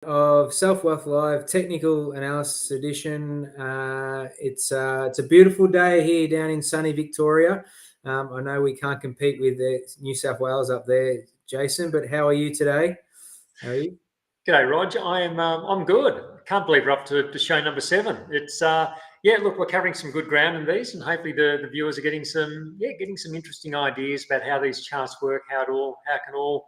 Of Selfwealth Live Technical Analysis Edition. It's a beautiful day here down in sunny Victoria. I know we can't compete with New South Wales up there, Jason, but how are you today? How are you? G'day, Rog. I'm good. Can't believe we're up to show number 7. It's look, we're covering some good ground in these, and hopefully the viewers are getting some interesting ideas about how these charts work, how it can all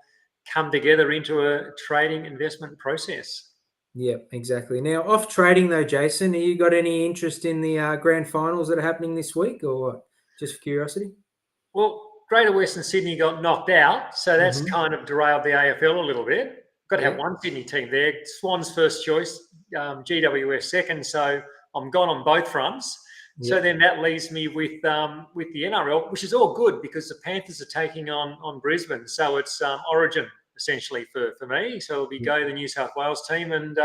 come together into a trading investment process. Yeah, exactly. Now, off trading though, Jason, have you got any interest in the grand finals that are happening this week, or what? Just for curiosity? Well, Greater Western Sydney got knocked out, so that's kind of derailed the AFL a little bit. Got to have one Sydney team there. Swans first choice, GWS second, so I'm gone on both fronts. So then that leaves me with the NRL, which is all good because the Panthers are taking on Brisbane. So it's origin essentially for me. So it'll be go the New South Wales team and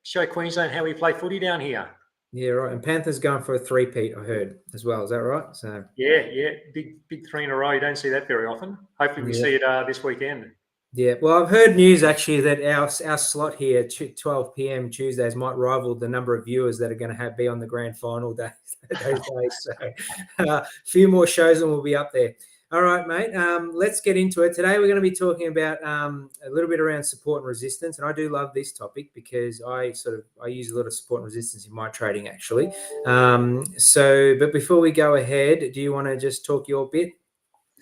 show Queensland how we play footy down here. Yeah, right. And Panthers going for a three-peat, I heard as well. Is that right? So yeah, big 3 in a row. You don't see that very often. Hopefully we see it this weekend. Yeah, well, I've heard news actually that our slot here, 12 p.m. Tuesdays, might rival the number of viewers that are going to be on the grand final those days. So a few more shows and we'll be up there. All right, mate. Let's get into it. Today we're going to be talking about a little bit around support and resistance, and I do love this topic because I use a lot of support and resistance in my trading actually. But before we go ahead, do you want to just talk your bit?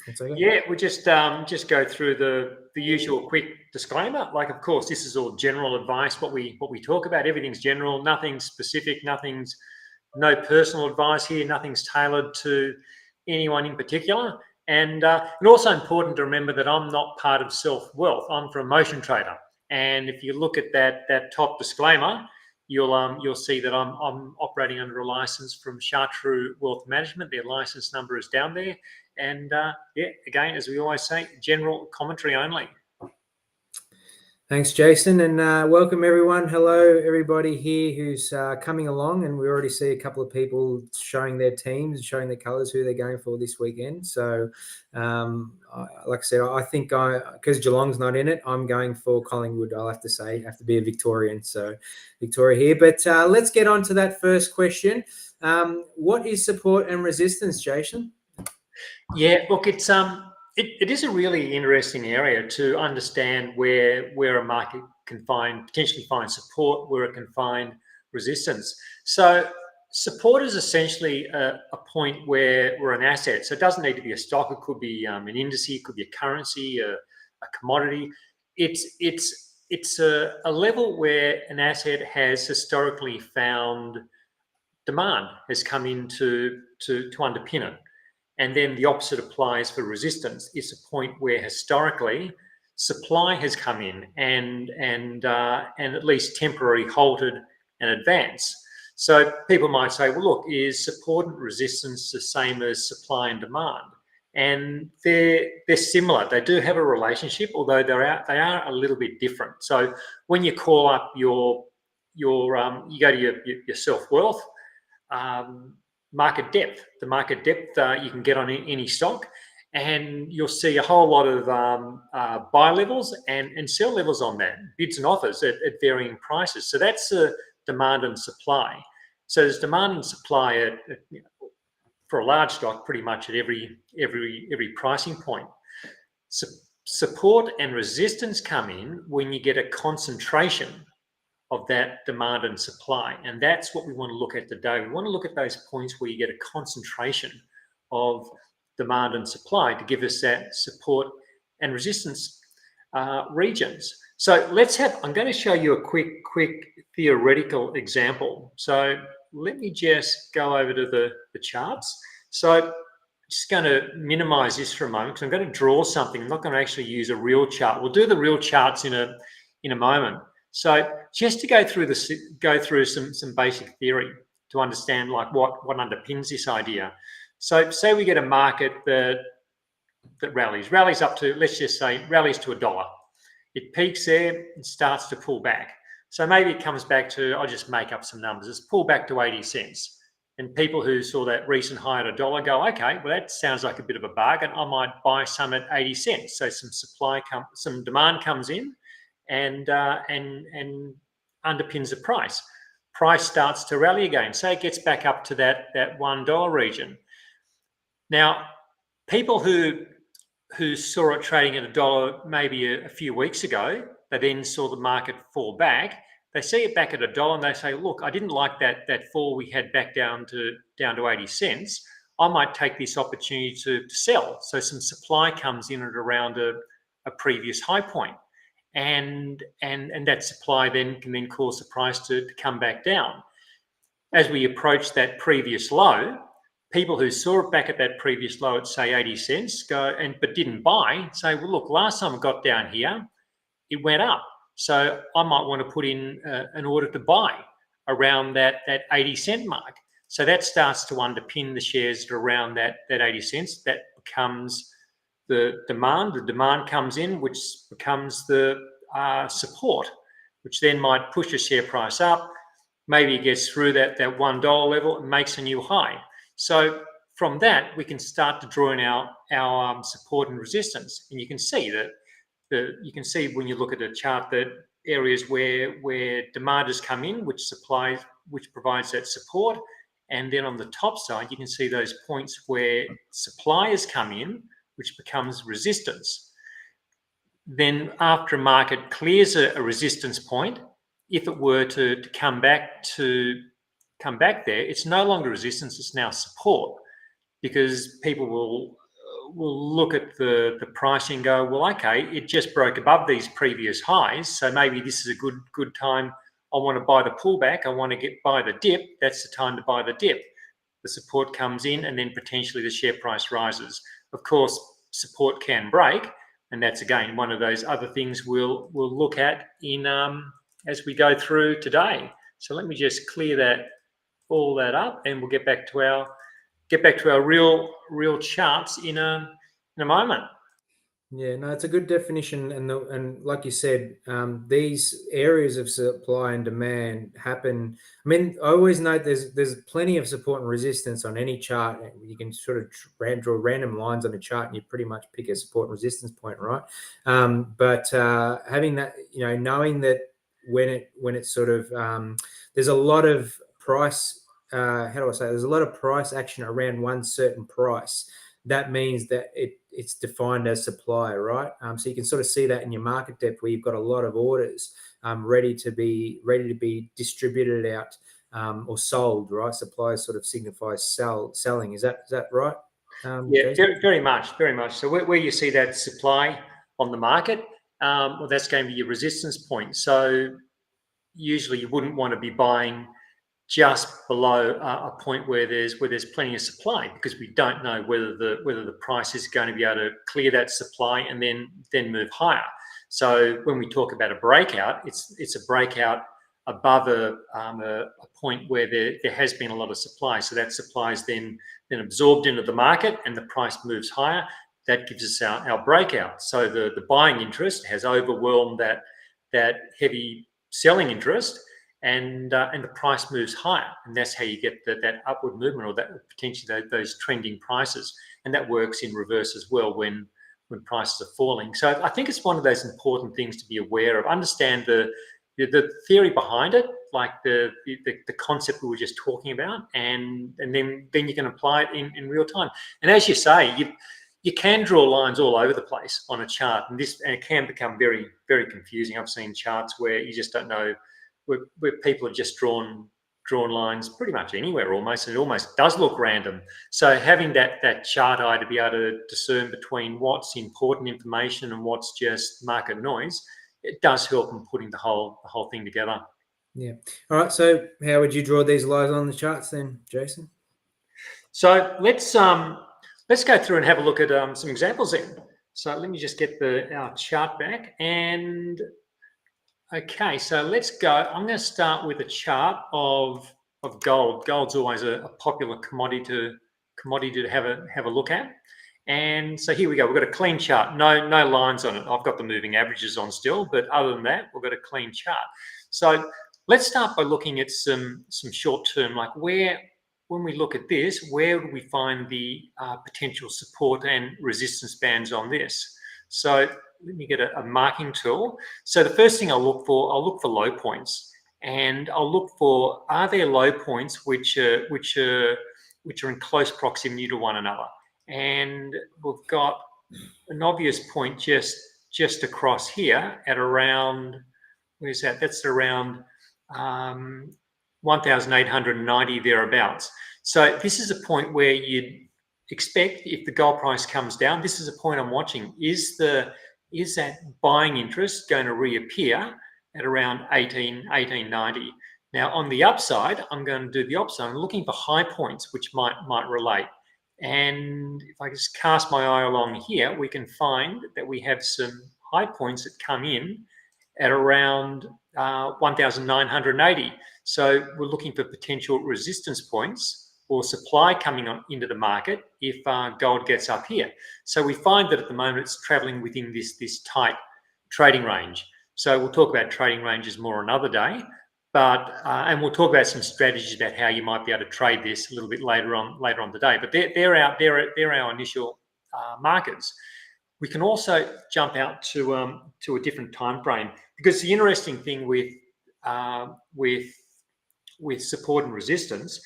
Okay. Yeah, we just go through the usual quick disclaimer. Like, of course, this is all general advice. What we talk about, everything's general, nothing's specific, no personal advice here, nothing's tailored to anyone in particular. And also important to remember that I'm not part of Selfwealth. I'm from Motion Trader. And if you look at that top disclaimer, you'll see that I'm operating under a license from Chartreux Wealth Management. Their license number is down there. And again, as we always say, general commentary only. Thanks, Jason, and welcome everyone. Hello, everybody here who's coming along, and we already see a couple of people showing their teams, showing their colours, who they're going for this weekend. So, like I said, I think because Geelong's not in it, I'm going for Collingwood. I'll have to say, have to be a Victorian, so Victoria here. But let's get on to that first question. What is support and resistance, Jason? Yeah, look, it is a really interesting area to understand where a market can potentially find support, where it can find resistance. So support is essentially a point where an asset, so it doesn't need to be a stock, it could be an index, it could be a currency, a commodity. It's a level where an asset has historically found demand has come in to underpin it. And then the opposite applies for resistance. It's a point where historically supply has come in and at least temporarily halted and advanced. So people might say, well, look, is support and resistance the same as supply and demand? And they're similar. They do have a relationship, although they are a little bit different. So when you call up you go to your Selfwealth, market depth. The market depth you can get on any stock, and you'll see a whole lot of buy levels and sell levels on that, bids and offers at varying prices. So that's demand and supply. So there's demand and supply for a large stock pretty much at every pricing point. Support and resistance come in when you get a concentration of that demand and supply. And that's what we want to look at today. We want to look at those points where you get a concentration of demand and supply to give us that support and resistance regions. So I'm going to show you a quick theoretical example. So let me just go over to the charts. So I'm just going to minimize this for a moment because I'm going to draw something. I'm not going to actually use a real chart. We'll do the real charts in a moment. So just to go through some basic theory to understand like what underpins this idea. So say we get a market that rallies up to, let's just say, rallies to $1. It peaks there and starts to pull back. So maybe it comes back to, I'll just make up some numbers, it's pulled back to 80 cents. And people who saw that recent high at $1 go, okay, well, that sounds like a bit of a bargain. I might buy some at 80 cents. So some demand comes in, and underpins the price. Price starts to rally again. Say it gets back up to that $1 region. Now, people who saw it trading at $1 maybe a few weeks ago, they then saw the market fall back. They see it back at $1 and they say, look, I didn't like that fall we had back down to 80 cents. I might take this opportunity to sell. So some supply comes in at around a previous high point. And that supply then can cause the price to come back down. As we approach that previous low, people who saw it back at that previous low at say 80 cents but didn't buy say, well, look, last time it got down here, it went up. So I might want to put in an order to buy around that 80 cent mark. So that starts to underpin the shares around that 80 cents. That becomes the demand. The demand comes in, which becomes the support, which then might push the share price up. Maybe it gets through that $1 level and makes a new high. So from that, we can start to draw in our support and resistance. And you can see that you can see when you look at a chart that areas where demand has come in, which provides that support. And then on the top side, you can see those points where supply has come in, which becomes resistance. Then after a market clears a resistance point, if it were to come back there, it's no longer resistance, it's now support, because people will look at the pricing and go, well, okay, it just broke above these previous highs, so maybe this is a good time. I want to buy the pullback. I want to buy the dip. That's the time to buy the dip. The support comes in, and then potentially the share price rises. Of course, support can break, and that's again one of those other things we'll look at in as we go through today. So let me just clear all that up, and we'll get back to our real charts in a moment. Yeah, no, it's a good definition, and like you said, these areas of supply and demand happen. I mean, I always note there's plenty of support and resistance on any chart. You can sort of draw random lines on a chart, and you pretty much pick a support and resistance point, right? But having that, knowing that when it's sort of there's a lot of price. How do I say? There's a lot of price action around one certain price. That means that it's defined as supply, right? So you can sort of see that in your market depth where you've got a lot of orders ready to be distributed out or sold, right? Supply sort of signifies selling. Is that right? Yeah, very much. So where you see that supply on the market, well, that's going to be your resistance point. So usually you wouldn't want to be buying just below a point where there's plenty of supply, because we don't know whether the price is going to be able to clear that supply and then move higher. So when we talk about a breakout, it's a breakout above a point where there has been a lot of supply. So that supply is then absorbed into the market and the price moves higher. That gives us our breakout. So the buying interest has overwhelmed that heavy selling interest, and the price moves higher, and that's how you get that upward movement, or that potentially those trending prices. And that works in reverse as well when prices are falling. So I think it's one of those important things to be aware of. Understand the theory behind it, like the concept we were just talking about, and then you can apply it in real time. And as you say, you can draw lines all over the place on a chart, and it can become very, very confusing. I've seen charts where you just don't know, where people have just drawn lines pretty much anywhere almost, and it almost does look random. So having that chart eye to be able to discern between what's important information and what's just market noise, it does help in putting the whole thing together. Yeah. All right. So how would you draw these lines on the charts then, Jason? So let's go through and have a look at some examples then. So let me just get our chart back, and okay, so let's go. I'm going to start with a chart of gold. Gold's always a popular commodity to have a look at. And so here we go. We've got a clean chart, no lines on it. I've got the moving averages on still, but other than that, we've got a clean chart. So let's start by looking at some short term, like when we look at this, where do we find the potential support and resistance bands on this? So a marking tool. So the first thing I'll look for low points, and I'll look for, are there low points which are in close proximity to one another. And we've got an obvious point just across here at around, where's that? That's around 1,890 thereabouts. So this is a point where you'd expect, if the gold price comes down, this is a point I'm watching. Is that buying interest going to reappear at around 1890? Now on the upside, I'm going to do the opposite. I'm looking for high points which might relate. And if I just cast my eye along here, we can find that we have some high points that come in at around 1,980. So we're looking for potential resistance points or supply coming into the market if gold gets up here. So we find that at the moment it's traveling within this tight trading range. So we'll talk about trading ranges more another day, but and we'll talk about some strategies about how you might be able to trade this a little bit later on today. But they're our initial markers. We can also jump out to a different time frame, because the interesting thing with support and resistance,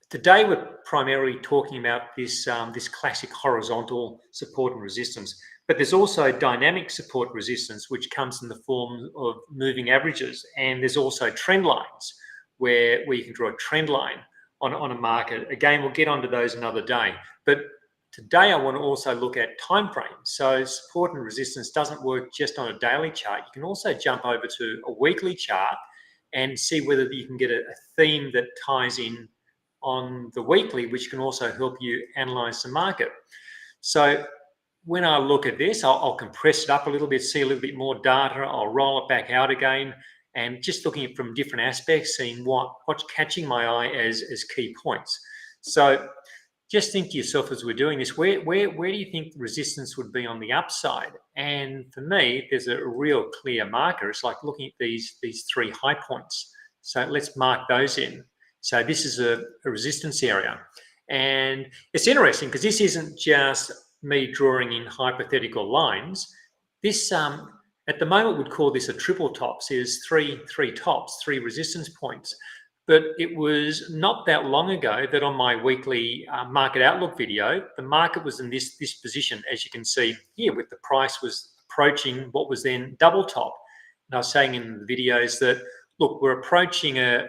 today we're primarily talking about this classic horizontal support and resistance, but there's also dynamic support resistance, which comes in the form of moving averages, and there's also trend lines where you can draw a trend line on a market. Again, we'll get onto those another day, but today I want to also look at time frames. So support and resistance doesn't work just on a daily chart. You can also jump over to a weekly chart and see whether you can get a theme that ties in on the weekly, which can also help you analyze the market. So when I look at this, I'll compress it up a little bit, see a little bit more data. I'll roll it back out again, and just looking at it from different aspects, seeing what's catching my eye as key points. So just think to yourself as we're doing this, where do you think resistance would be on the upside? And for me, there's a real clear marker. It's like looking at these three high points. So let's mark those in. So this is a resistance area. And it's interesting because this isn't just me drawing in hypothetical lines. This, at the moment, we'd call this a triple top. So there's three tops, three resistance points. But it was not that long ago that on my weekly market outlook video, the market was in this position, as you can see here, with the price was approaching what was then double top. And I was saying in the videos that, look, we're approaching a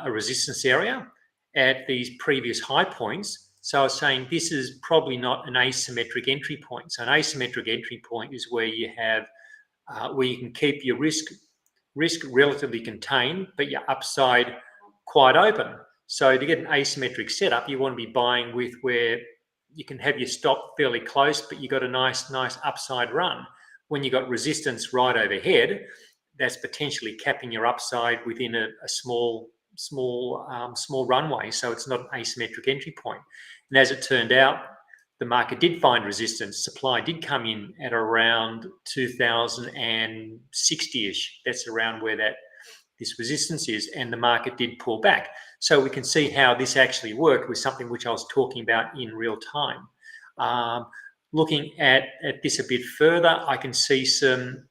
resistance area at these previous high points. So I was saying this is probably not an asymmetric entry point. So an asymmetric entry point is where you have where you can keep your risk relatively contained, but your upside quite open. So to get an asymmetric setup, you want to be buying with where you can have your stop fairly close, but you got a nice upside run. When you got resistance right overhead, that's potentially capping your upside within a small runway. So it's not an asymmetric entry point. And as it turned out, the market did find resistance. Supply did come in at around 2060-ish. That's around where this resistance is, and the market did pull back. So we can see how this actually worked with something which I was talking about in real time. Looking at this a bit further, I can see some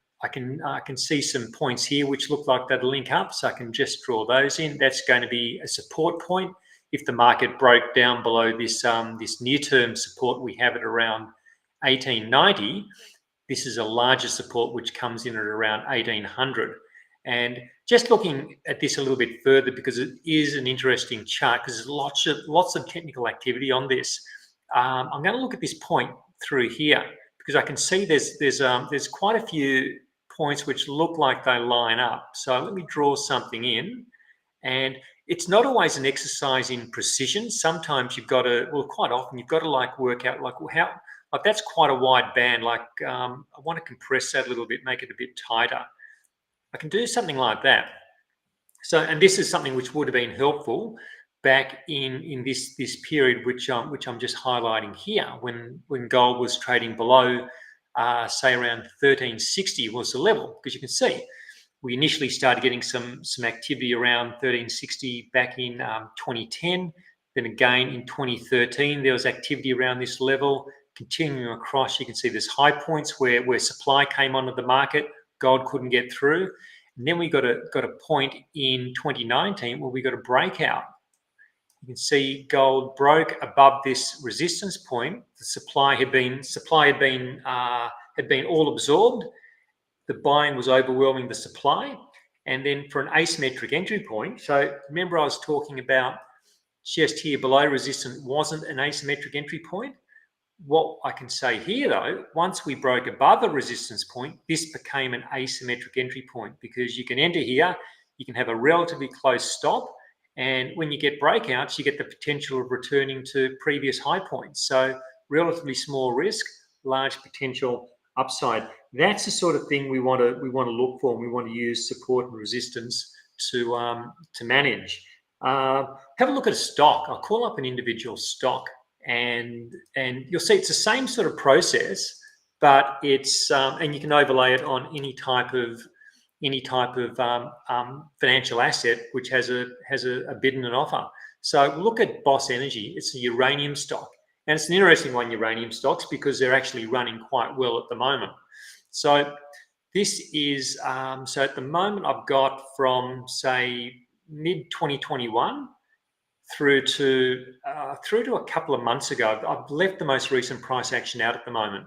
points here which look like they'd link up, so I can just draw those in. That's going to be a support point. If the market broke down below this near-term support we have at around 1890, this is a larger support which comes in at around 1800. And just looking at this a little bit further, because it is an interesting chart, because there's lots of technical activity on this. I'm going to look at this point through here, because I can see there's quite a few points which look like they line up. So let me draw something in, and it's not always an exercise in precision. Sometimes you've got to, well, quite often you've got to work out how, that's quite a wide band. I want to compress that a little bit, make it a bit tighter. I can do something like that. So, and this is something which would have been helpful back in this period, which I'm just highlighting here, when gold was trading below, say around 1360 was the level, because you can see we initially started getting some activity around 1360 back in 2010. Then again in 2013 there was activity around this level. continuing across, you can see there's high points where supply came onto the market, gold couldn't get through. And then we got a point in 2019 where we got a breakout. You can see gold broke above this resistance point. The supply had been all absorbed. The buying was overwhelming the supply. And then for an asymmetric entry point, so remember I was talking about just here below resistance wasn't an asymmetric entry point. What I can say here though, once we broke above a resistance point, this became an asymmetric entry point, because you can enter here, you can have a relatively close stop, and when you get breakouts, you get the potential of returning to previous high points. So relatively small risk, large potential upside. That's the sort of thing we want to look for, and we want to use support and resistance to manage. Have a look at a stock. I'll call up an individual stock, and you'll see it's the same sort of process, but it's and you can overlay it on any type of financial asset which has a bid and an offer. So look at Boss Energy. It's a uranium stock, and it's an interesting one, uranium stocks, because they're actually running quite well at the moment. So this is so at the moment I've got from say mid 2021 through to a couple of months ago. I've left the most recent price action out at the moment.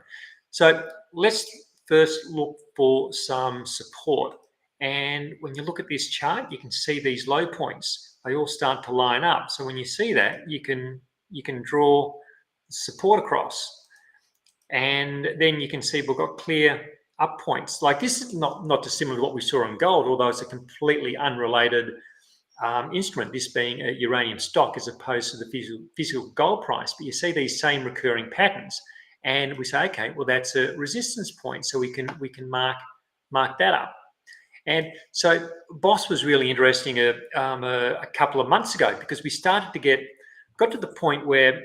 So let's first look for some support. And when you look at this chart, you can see these low points. They all start to line up. So when you see that, you can draw support across. And then you can see we've got clear up points. Like this is not dissimilar to what we saw in gold, although it's a completely unrelated instrument, this being a uranium stock as opposed to the physical gold price. But you see these same recurring patterns, and we say, okay, well that's a resistance point, so we can mark that up. And so Boss was really interesting a couple of months ago, because we started to got to the point where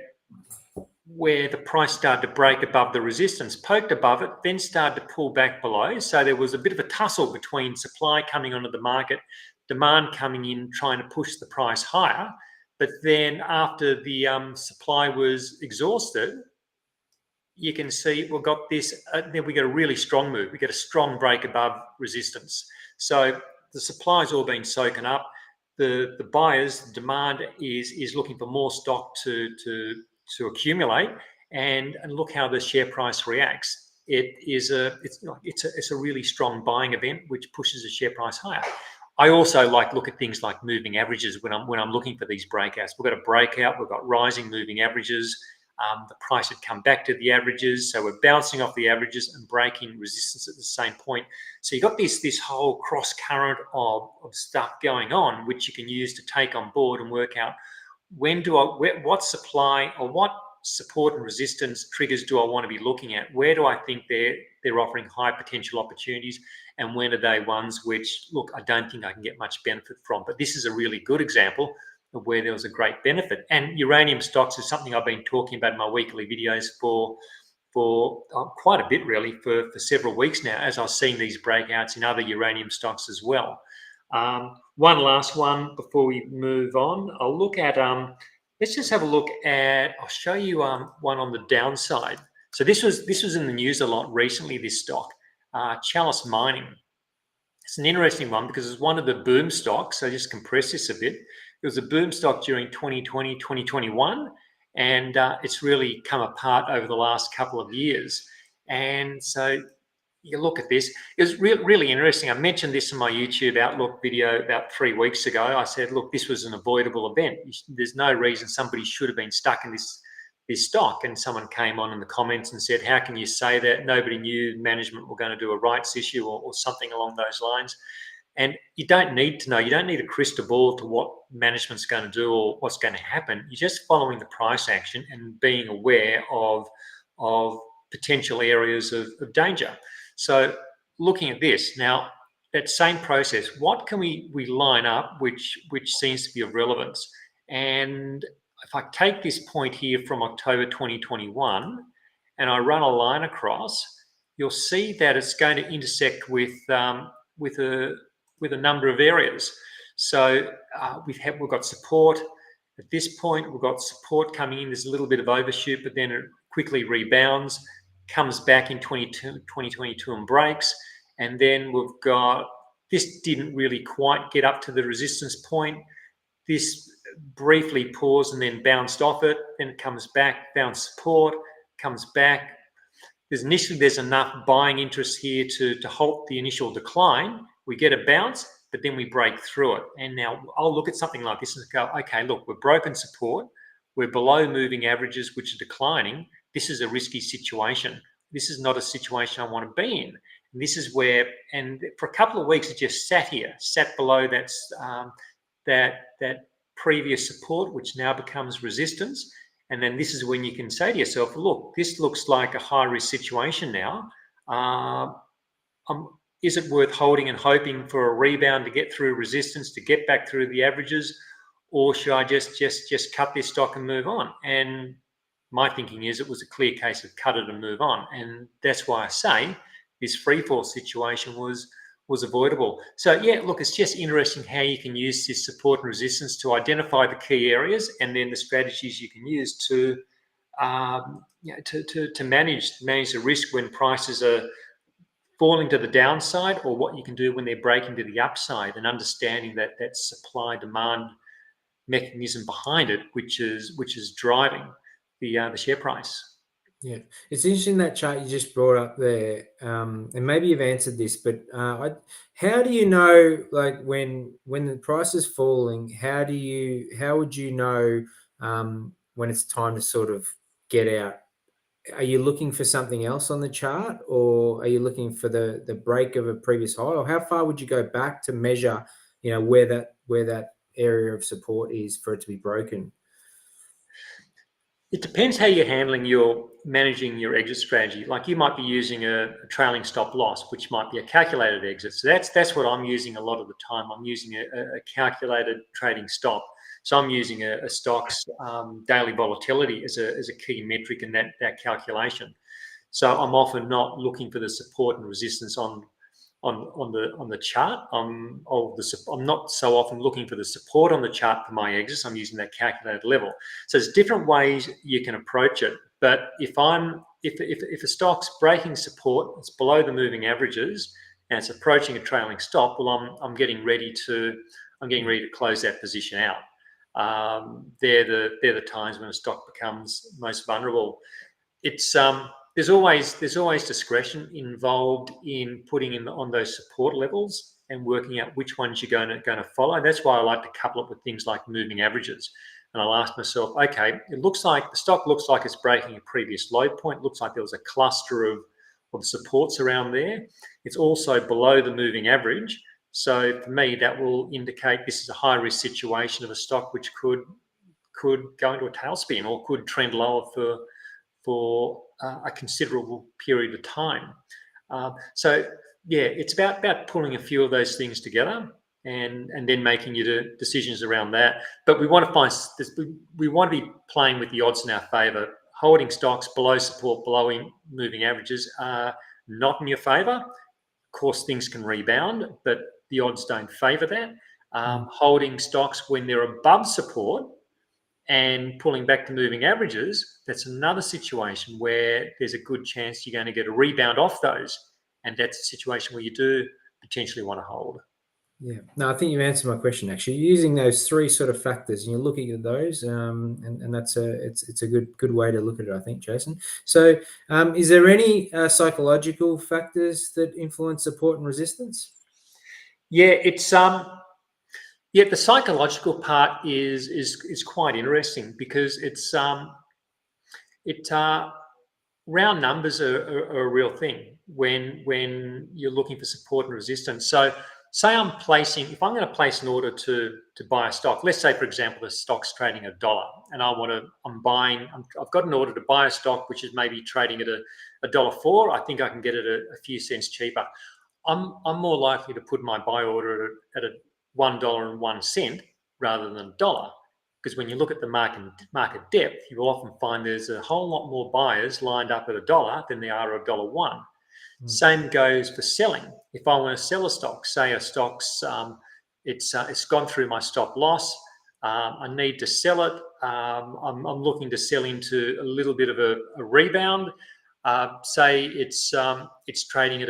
the price started to break above the resistance, poked above it, then started to pull back below. So there was a bit of a tussle between supply coming onto the market, demand coming in, trying to push the price higher. But then after the supply was exhausted, you can see we've got this, then we get a really strong move. We get a strong break above resistance. So the supply's all been soaking up. The buyers, the demand is looking for more stock to accumulate, and look how the share price reacts. It's a really strong buying event which pushes the share price higher. I also look at things like moving averages when I'm looking for these breakouts. We've got a breakout, we've got rising moving averages. The price had come back to the averages, so we're bouncing off the averages and breaking resistance at the same point. So you've got this whole cross current of stuff going on, which you can use to take on board and work out what supply or what support and resistance triggers do I want to be looking at? Where do I think they're offering high potential opportunities, and when are they ones which, look, I don't think I can get much benefit from? But this is a really good example of where there was a great benefit. And uranium stocks is something I've been talking about in my weekly videos for quite a bit, really, for several weeks now, as I was seeing these breakouts in other uranium stocks as well. One last one before we move on. I'll look at, let's just have a look at, I'll show you one on the downside. So this was in the news a lot recently, this stock, Chalice Mining. It's an interesting one because it's one of the boom stocks. So just compress this a bit. It was a boom stock during 2020, 2021, and it's really come apart over the last couple of years. And so you look at this, it was really interesting. I mentioned this in my YouTube Outlook video about 3 weeks ago. I said, look, this was an avoidable event. There's no reason somebody should have been stuck in this stock. And someone came on in the comments and said, how can you say that? Nobody knew management were going to do a rights issue or something along those lines. And you don't need to know. You don't need a crystal ball to what management's going to do or what's going to happen. You're just following the price action and being aware of potential areas of danger. So looking at this now, that same process, what can we line up which seems to be of relevance? And if I take this point here from October 2021 and I run a line across, you'll see that it's going to intersect with a number of areas. So we've got support at this point. We've got support coming in. There's a little bit of overshoot, but then it quickly rebounds, comes back in 2022 and breaks. And then we've got, this didn't really quite get up to the resistance point. This briefly paused and then bounced off it. Then it comes back, found support, comes back. There's enough buying interest here to halt the initial decline. We get a bounce, but then we break through it. And now I'll look at something like this and go, okay, look, we've broken support. We're below moving averages, which are declining. This is a risky situation. This is not a situation I want to be in. And this is where, and for a couple of weeks, it just sat here, sat below that previous support, which now becomes resistance. And then this is when you can say to yourself, look, this looks like a high risk situation now. Is it worth holding and hoping for a rebound to get through resistance, to get back through the averages? Or should I just cut this stock and move on? And my thinking is it was a clear case of cut it and move on. And that's why I say this free fall situation was avoidable. So yeah, look, it's just interesting how you can use this support and resistance to identify the key areas, and then the strategies you can use to manage the risk when prices are falling to the downside, or what you can do when they're breaking to the upside, and understanding that supply demand mechanism behind it, which is driving the share price. Yeah, it's interesting that chart you just brought up there, and maybe you've answered this, but how do you know, like when the price is falling, how would you know when it's time to sort of get out? Are you looking for something else on the chart, or are you looking for the break of a previous high, or how far would you go back to measure, where that area of support is for it to be broken? It depends how you're managing your exit strategy. Like you might be using a trailing stop loss, which might be a calculated exit. So that's what I'm using a lot of the time. I'm using a calculated trading stop. So I'm using a stock's daily volatility as a key metric in that calculation. So I'm often not looking for the support and resistance on the chart. I'm not so often looking for the support on the chart for my exits. I'm using that calculated level. So there's different ways you can approach it. But if a stock's breaking support, it's below the moving averages, and it's approaching a trailing stop, well, I'm getting ready to close that position out. They're the times when a stock becomes most vulnerable. It's there's always discretion involved in putting in on those support levels and working out which ones you're going to follow. That's why I like to couple it with things like moving averages. And I'll ask myself, okay, it looks like the stock looks like it's breaking a previous low point. It looks like there was a cluster of supports around there. It's also below the moving average. So for me, that will indicate this is a high risk situation of a stock which could go into a tailspin or could trend lower for a considerable period of time. So yeah, it's about pulling a few of those things together and then making your decisions around that. But we want to be playing with the odds in our favour. Holding stocks below support, below moving averages are not in your favour. Of course, things can rebound, but the odds don't favour that. Holding stocks when they're above support and pulling back to moving averages, that's another situation where there's a good chance you're going to get a rebound off those. And that's a situation where you do potentially want to hold. Yeah, no, I think you've answered my question. Actually, you're using those three sort of factors, and you're looking at those, and that's it's a good way to look at it, I think, Jason. So, is there any psychological factors that influence support and resistance? Yeah, it's the psychological part is quite interesting because it's round numbers are a real thing when you're looking for support and resistance. So say if I'm going to place an order to buy a stock, let's say, for example, the stock's trading $1 and I've got an order to buy a stock which is maybe trading at $1.04. I think I can get it a few cents cheaper. I'm more likely to put my buy order at $1.01 rather than $1. Because when you look at the market depth, you will often find there's a whole lot more buyers lined up at $1 than there are at $1.01. Same goes for selling. If I want to sell a stock, say a stock's it's gone through my stop loss, I need to sell it. I'm looking to sell into a little bit of a rebound. Say it's trading at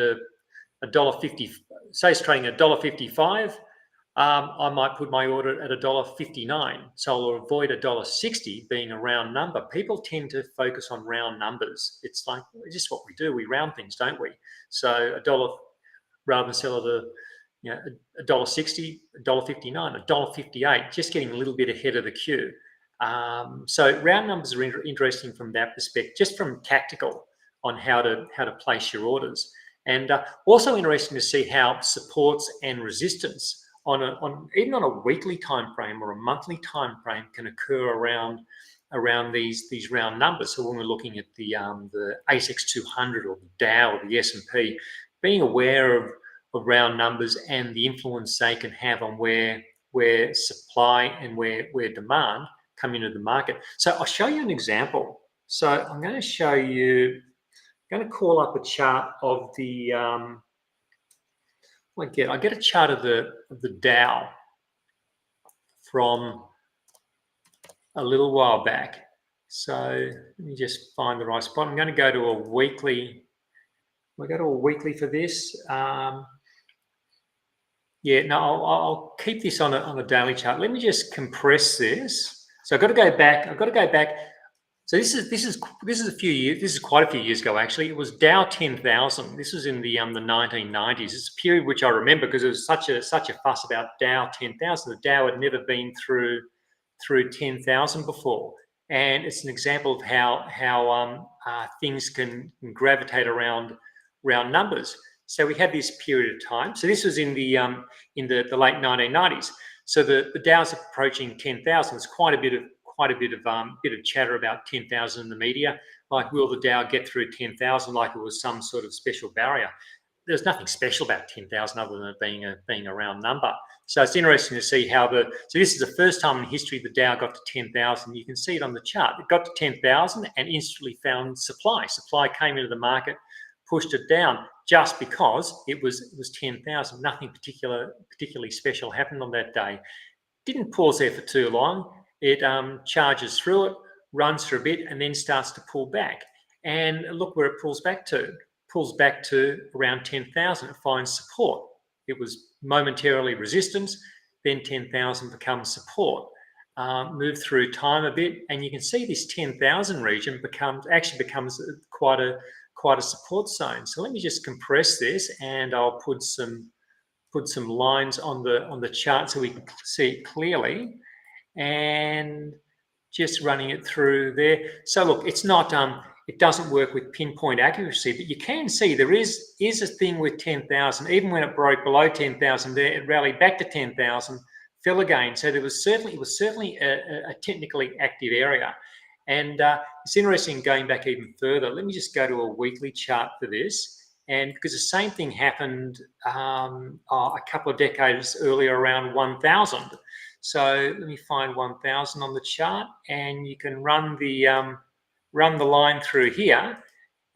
$1.50. Say it's trading at $1.55. I might put my order at $1.59. So I'll avoid $1.60 being a round number. People tend to focus on round numbers. It's like, it's just what we do. We round things, don't we? So $1, rather than sell at $1.60, $1.59, $1.58, just getting a little bit ahead of the queue. So round numbers are interesting from that perspective, just from tactical on how to place your orders. And also interesting to see how supports and resistance even on a weekly time frame or a monthly time frame can occur around these round numbers. So when we're looking at the ASX 200 or the Dow or the S&P, being aware of round numbers and the influence they can have on where supply and where demand come into the market. So I'll show you an example. So I'm going to show you. I'm going to call up a chart of the. I get a chart of the Dow from a little while back. So let me just find the right spot. I'm going to go to a weekly. We'll go to a weekly for this. I'll keep this on a daily chart. Let me just compress this. So I've got to go back. So this is a few years. This is quite a few years ago, actually. It was Dow 10,000. This was in the 1990s. It's a period which I remember because there was such a fuss about Dow 10,000. The Dow had never been through 10,000 before, and it's an example of how things can gravitate around round numbers. So we had this period of time. So this was in the late 1990s. So the Dow's approaching 10,000. It's quite a bit of chatter about 10,000 in the media. Like, will the Dow get through 10,000? Like it was some sort of special barrier. There's nothing special about 10,000 other than it being a round number. So it's interesting to see how so this is the first time in history the Dow got to 10,000. You can see it on the chart. It got to 10,000 and instantly found supply. Supply came into the market, pushed it down just because it was 10,000. Nothing particularly special happened on that day. Didn't pause there for too long. It charges through it, runs for a bit, and then starts to pull back. And look where it pulls back to. Pulls back to around 10,000. It finds support. It was momentarily resistance, then 10,000 becomes support. Move through time a bit, and you can see this 10,000 region becomes quite a support zone. So let me just compress this, and I'll put some lines on the chart so we can see it clearly. And just running it through there. So look, it's not it doesn't work with pinpoint accuracy, but you can see there is a thing with 10,000. Even when it broke below 10,000 there, it rallied back to 10,000, fell again. So it was certainly a technically active area. And it's interesting going back even further. Let me just go to a weekly chart for this. And because the same thing happened a couple of decades earlier around 1,000. So let me find 1,000 on the chart, and you can run the line through here.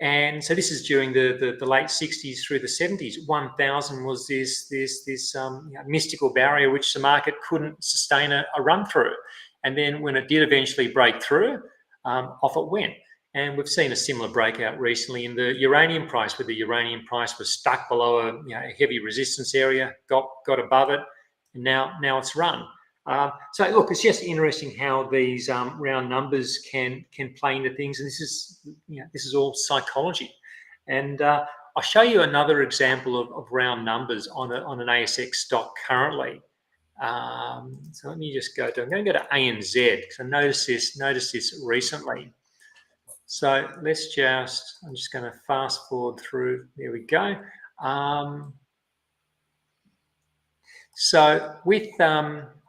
And so this is during the late 60s through the 70s. 1,000 was this mystical barrier which the market couldn't sustain a run through. And then when it did eventually break through, off it went. And we've seen a similar breakout recently in the uranium price, where the uranium price was stuck below a heavy resistance area, got above it, and now it's run. So look, it's just interesting how these round numbers can play into things, and this is all psychology. And I'll show you another example of round numbers on an ASX stock currently. So let me just I'm going to go to ANZ because I noticed this recently. So I'm just going to fast forward through. There we go. So with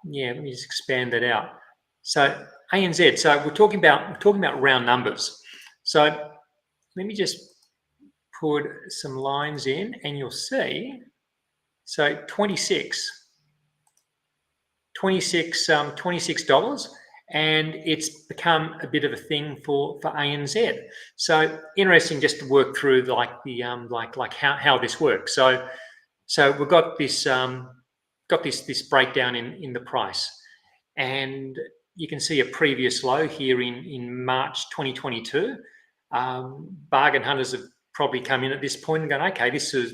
let me just expand that out. So ANZ. So we're talking about round numbers. So let me just put some lines in, and you'll see. So $26, and it's become a bit of a thing for ANZ. So interesting just to work through how this works. So we've got this. Got this breakdown in the price, and you can see a previous low here in March 2022. Bargain hunters have probably come in at this point and gone, okay,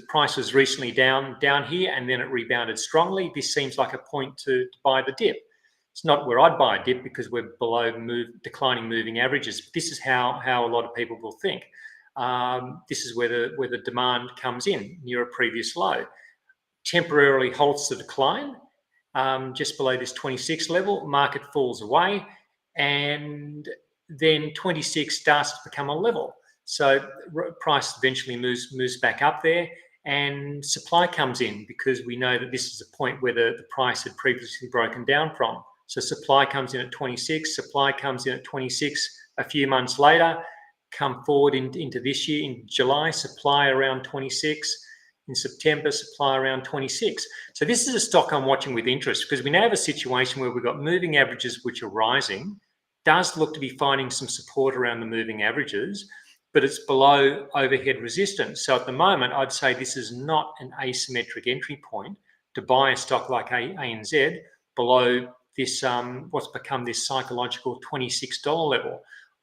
price was recently down here, and then it rebounded strongly. This seems like a point to buy the dip. It's not where I'd buy a dip because we're below declining moving averages. But this is how a lot of people will think. This is where the demand comes in near a previous low. Temporarily halts the decline just below this 26 level. Market falls away, and then 26 starts to become a level. So price eventually moves back up there, and supply comes in because we know that this is a point where the price had previously broken down from. So supply comes in at 26, supply comes in at 26 a few months later, come forward into this year. In July, supply around 26. In September, supply around 26. So this is a stock I'm watching with interest because we now have a situation where we've got moving averages which are rising, does look to be finding some support around the moving averages, but it's below overhead resistance. So at the moment, I'd say this is not an asymmetric entry point to buy a stock like ANZ below this, what's become this psychological $26 level.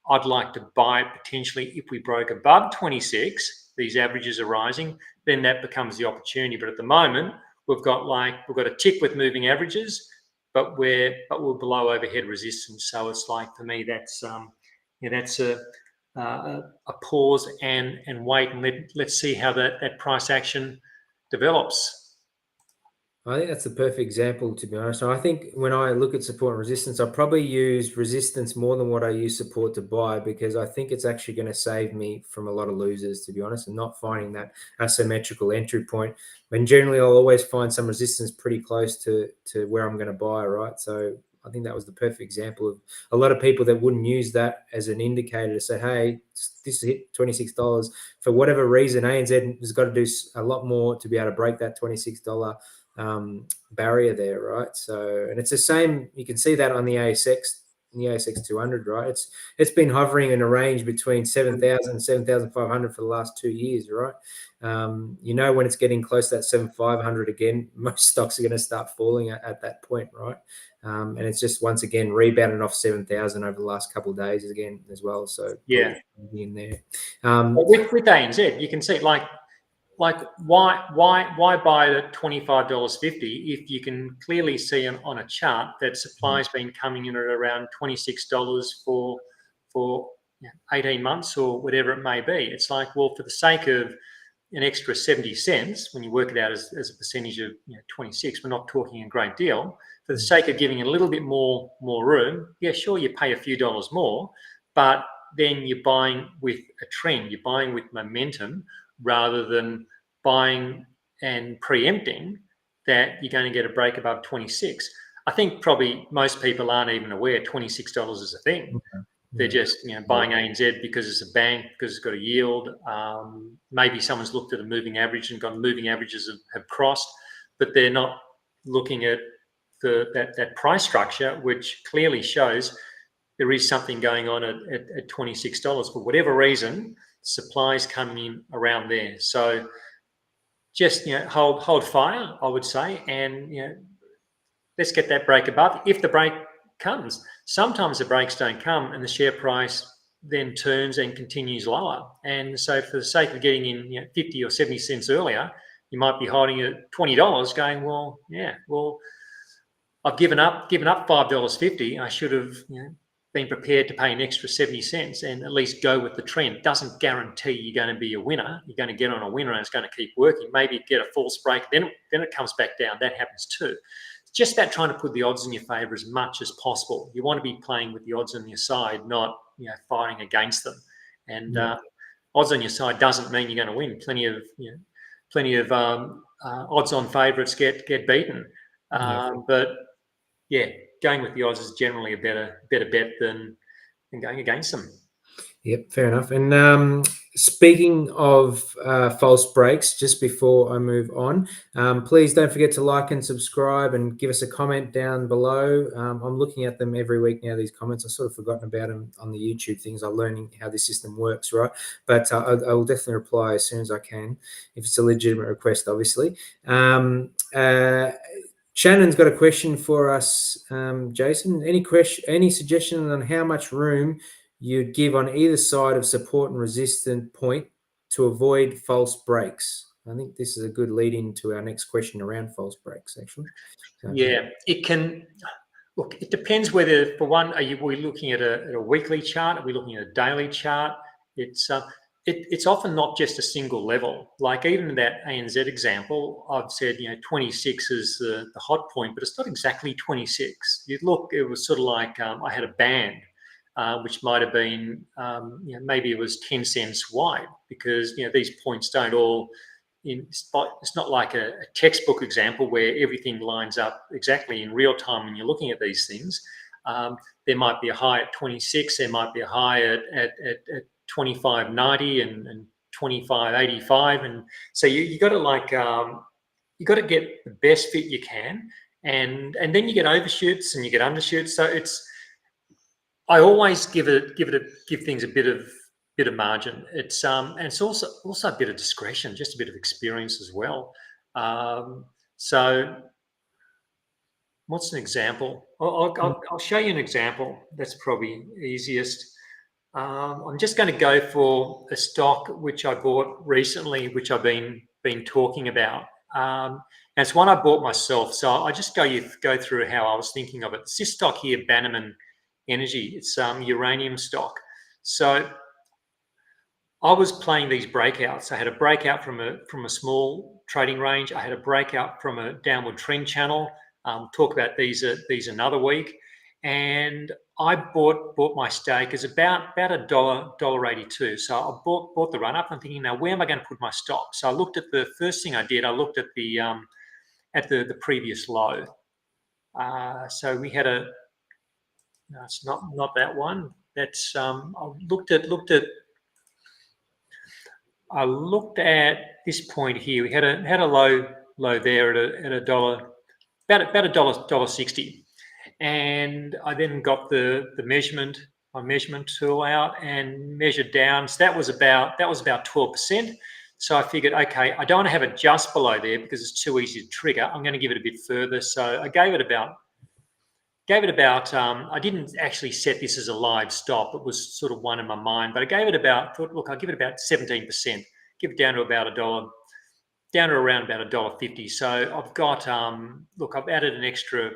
I'd like to buy it potentially if we broke above 26, these averages are rising, then that becomes the opportunity. But at the moment, we've got a tick with moving averages, but we're below overhead resistance. So it's like, for me, that's a pause and wait, and let's see how that price action develops. I think that's the perfect example, to be honest. So I think when I look at support and resistance, I probably use resistance more than what I use support to buy, because I think it's actually going to save me from a lot of losers, to be honest, and not finding that asymmetrical entry point. And generally, I'll always find some resistance pretty close to where I'm going to buy, right? So I think that was the perfect example of a lot of people that wouldn't use that as an indicator to say, hey, this hit $26. For whatever reason, ANZ has got to do a lot more to be able to break that $26 barrier there, right? So, and it's the same, you can see that on the ASX, in the ASX 200, right? It's been hovering in a range between 7,000 and 7,500 for the last 2 years, right? When it's getting close to that 7,500 again, most stocks are going to start falling at that point, right? And it's just once again rebounded off 7,000 over the last couple of days again as well. So yeah, in there. With ANZ, you can see why buy at $25.50 if you can clearly see on a chart that supply's been coming in at around $26 for 18 months or whatever it may be. It's like, well, for the sake of an extra 70 cents, when you work it out as a percentage of 26, we're not talking a great deal. For the sake of giving a little bit more room, yeah, sure, you pay a few dollars more, but then you're buying with a trend, you're buying with momentum, rather than buying and preempting that you're going to get a break above 26. I think probably most people aren't even aware $26 is a thing. They're just buying ANZ because it's a bank, because it's got a yield. Maybe someone's looked at a moving average and gone, moving averages have crossed, but they're not looking at that price structure, which clearly shows there is something going on at $26. For whatever reason, supply's coming in around there. So just hold fire, I would say, and let's get that break above. If the break comes, sometimes the breaks don't come, and the share price then turns and continues lower. And so, for the sake of getting in 50 or 70 cents earlier, you might be holding it at $20, going, well, I've given up $5.50. I should have been prepared to pay an extra 70 cents and at least go with the trend. It doesn't guarantee you're going to be a winner. You're going to get on a winner and it's going to keep working. Maybe get a false break, then it comes back down. That happens too. It's just about trying to put the odds in your favor as much as possible. You want to be playing with the odds on your side, not fighting against them. And odds on your side doesn't mean you're going to win. Plenty of odds on favourites get beaten. But going with the odds is generally a better bet than going against them. Yep, fair enough. And speaking of false breaks, just before I move on, please don't forget to like and subscribe and give us a comment down below. I'm looking at them every week now, these comments. I've sort of forgotten about them on the YouTube things. I'm learning how this system works, right? But I will definitely reply as soon as I can, if it's a legitimate request, obviously. Shannon's got a question for us, Jason. Any suggestion on how much room you'd give on either side of support and resistance point to avoid false breaks? I think this is a good lead into our next question around false breaks, actually. So, Yeah, it can. Look, it depends whether, for one, are we looking at a weekly chart? Are we looking at a daily chart? It's often not just a single level. Like even in that ANZ example, I've said 26 is the hot point, but it's not exactly 26. You look, it was sort of like I had a band, which might have been maybe it was 10 cents wide, because these points don't all. It's not like a textbook example where everything lines up exactly in real time when you're looking at these things. There might be a high at 26, there might be a high at 25.90 and 25.85, and so you got to you got to get the best fit you can, and then you get overshoots and you get undershoots. So I always give things a bit of margin. And it's also a bit of discretion, just a bit of experience as well. So what's an example? I'll show you an example. That's probably easiest. I'm just going to go for a stock which I bought recently, which I've been talking about. And it's one I bought myself. So I just go through how I was thinking of it. It's this stock here, Bannerman Energy. It's uranium stock. So I was playing these breakouts. I had a breakout from a small trading range. I had a breakout from a downward trend channel. Talk about these another week. And I bought my stake as about $1.82. So I bought the run up. I'm thinking, now where am I going to put my stop? So I looked at the first thing I did. I looked at the previous low. So we had a. No, it's not that one. That's I looked at this point here. We had a low there at a dollar, about $1.60, and I then got my measurement tool out and measured down. So that was about 12%. So I figured, okay, I don't want to have it just below there because it's too easy to trigger. I'm going to give it a bit further. So I gave it about. I didn't actually set this as a live stop. It was sort of one in my mind, but I gave it thought, look, I'll give it about 17%, give it down to about $1, down to around about $1.50. So I've got, look, I've added an extra